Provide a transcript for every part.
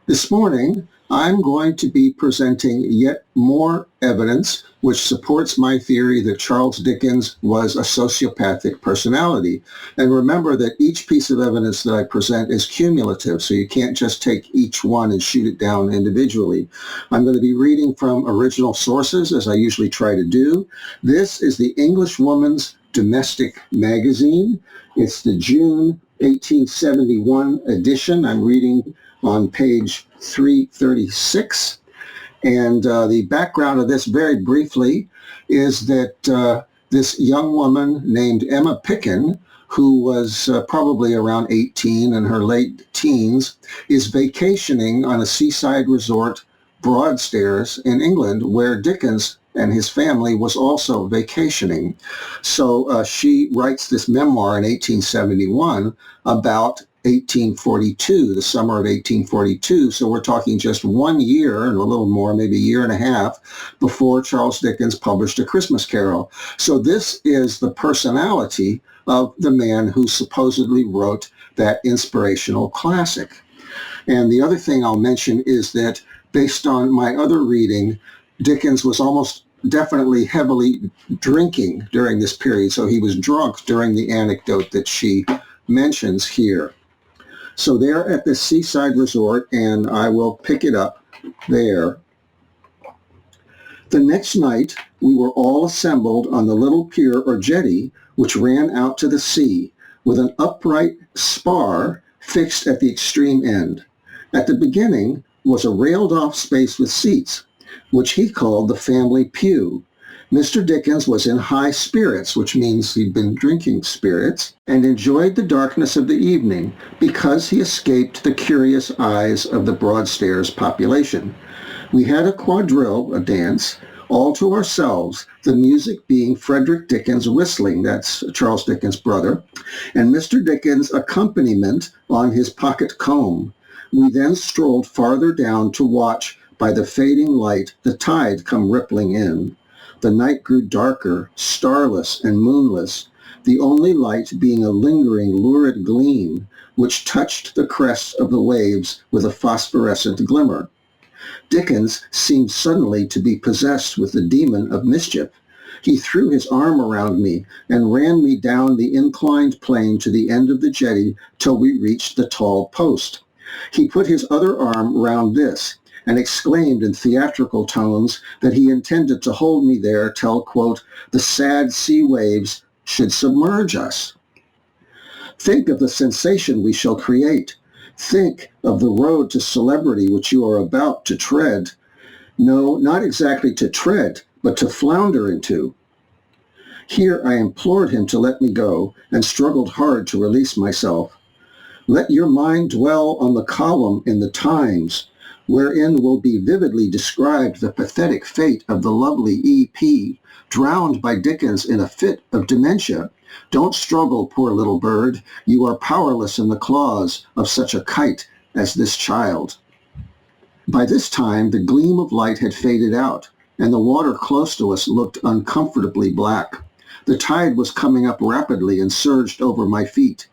This morning, I'm going to be presenting yet more evidence which supports my theory that Charles Dickens was a sociopathic personality. And remember that each piece of evidence that I present is cumulative, so you can't just take each one and shoot it down individually. I'm going to be reading from original sources, as I usually try to do. This is the Englishwoman's Domestic Magazine. It's the June 1871 edition. I'm reading on page 336. And the background of this, very briefly, is that this young woman named Emma Picken, who was probably around 18 in her late teens, is vacationing on a seaside resort, Broadstairs, in England, where Dickens and his family was also vacationing. So she writes this memoir in 1871 about 1842, the summer of 1842. So we're talking just 1 year and a little more, maybe a year and a half, before Charles Dickens published A Christmas Carol. So this is the personality of the man who supposedly wrote that inspirational classic. And the other thing I'll mention is that based on my other reading, Dickens was almost definitely heavily drinking during this period. So he was drunk during the anecdote that she mentions here. So they're at the seaside resort, and I will pick it up there. The next night, we were all assembled on the little pier or jetty which ran out to the sea, with an upright spar fixed at the extreme end. At the beginning was a railed-off space with seats, which he called the family pew. Mr. Dickens was in high spirits, which means he'd been drinking spirits, and enjoyed the darkness of the evening because he escaped the curious eyes of the Broadstairs population. We had a quadrille, a dance, all to ourselves, the music being Frederick Dickens whistling, that's Charles Dickens' brother, and Mr. Dickens' accompaniment on his pocket comb. We then strolled farther down to watch, by the fading light, the tide come rippling in. The night grew darker, starless and moonless, the only light being a lingering, lurid gleam, which touched the crests of the waves with a phosphorescent glimmer. Dickens seemed suddenly to be possessed with the demon of mischief. He threw his arm around me and ran me down the inclined plane to the end of the jetty till we reached the tall post. He put his other arm round this, and exclaimed in theatrical tones that he intended to hold me there till, quote, the sad sea waves should submerge us. Think of the sensation we shall create. Think of the road to celebrity which you are about to tread. No, not exactly to tread, but to flounder into. Here I implored him to let me go, and struggled hard to release myself. Let your mind dwell on the column in the Times, wherein will be vividly described the pathetic fate of the lovely E.P., drowned by Dickens in a fit of dementia. Don't struggle, poor little bird. You are powerless in the claws of such a kite as this child. By this time, the gleam of light had faded out, and the water close to us looked uncomfortably black. The tide was coming up rapidly and surged over my feet.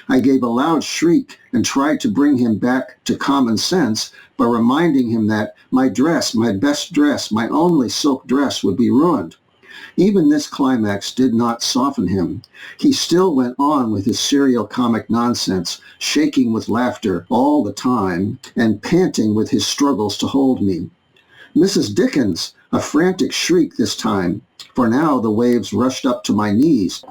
I gave a loud shriek and tried to bring him back to common sense by reminding him that my dress, my best dress, my only silk dress would be ruined. Even this climax did not soften him. He still went on with his serio-comic nonsense, shaking with laughter all the time and panting with his struggles to hold me. Mrs. Dickens, a frantic shriek this time, for now the waves rushed up to my knees.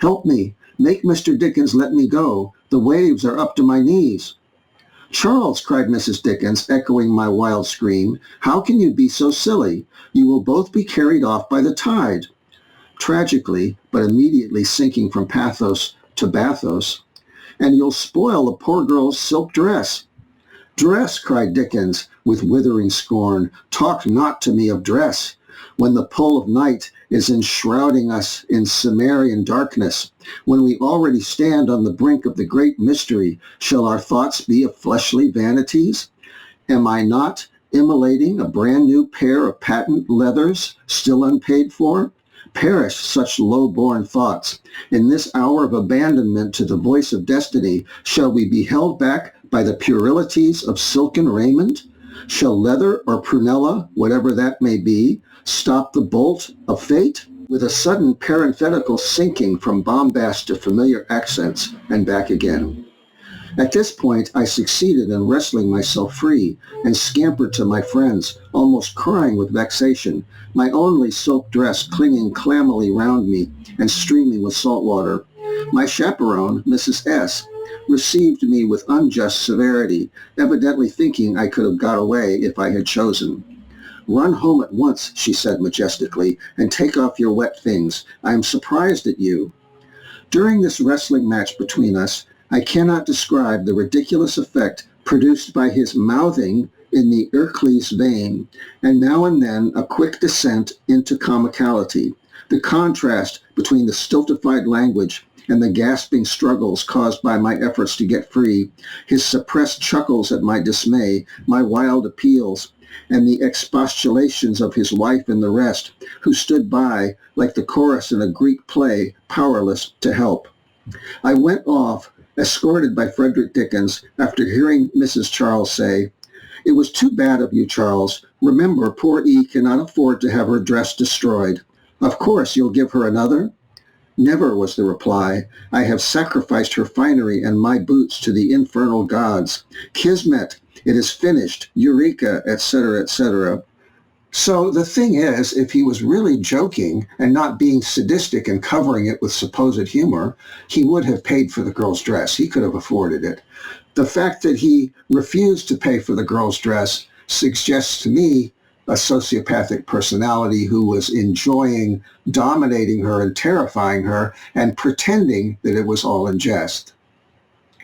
Help me. Make Mr. Dickens let me go. The waves are up to my knees. Charles, cried Mrs. Dickens, echoing my wild scream, how can you be so silly? You will both be carried off by the tide. Tragically, but immediately sinking from pathos to bathos, and you'll spoil the poor girl's silk dress. Dress, cried Dickens, with withering scorn, talk not to me of dress. When the pull of night is enshrouding us in Cimmerian darkness, when we already stand on the brink of the great mystery, shall our thoughts be of fleshly vanities? Am I not immolating a brand new pair of patent leathers still unpaid for? Perish such low-born thoughts. In this hour of abandonment to the voice of destiny, shall we be held back by the puerilities of silken raiment? Shall leather or prunella, whatever that may be, stop the bolt of fate? With a sudden parenthetical sinking from bombast to familiar accents and back again. At this point, I succeeded in wrestling myself free and scampered to my friends, almost crying with vexation, my only silk dress clinging clammily round me and streaming with salt water. My chaperone, Mrs. S., received me with unjust severity, evidently thinking I could have got away if I had chosen. "Run home at once," she said majestically, "and take off your wet things. I am surprised at you." During this wrestling match between us, I cannot describe the ridiculous effect produced by his mouthing in the Ercles vein, and now and then a quick descent into comicality. The contrast between the stultified language and the gasping struggles caused by my efforts to get free, his suppressed chuckles at my dismay, my wild appeals, and the expostulations of his wife and the rest, who stood by like the chorus in a Greek play, powerless to help. I went off, escorted by Frederick Dickens, after hearing Mrs. Charles say, "It was too bad of you, Charles. Remember, poor E cannot afford to have her dress destroyed. Of course, you'll give her another?" "Never," was the reply. "I have sacrificed her finery and my boots to the infernal gods. Kismet, it is finished, Eureka, etc., etc." So the thing is, if he was really joking and not being sadistic and covering it with supposed humor, he would have paid for the girl's dress. He could have afforded it. The fact that he refused to pay for the girl's dress suggests to me a sociopathic personality who was enjoying dominating her and terrifying her and pretending that it was all in jest.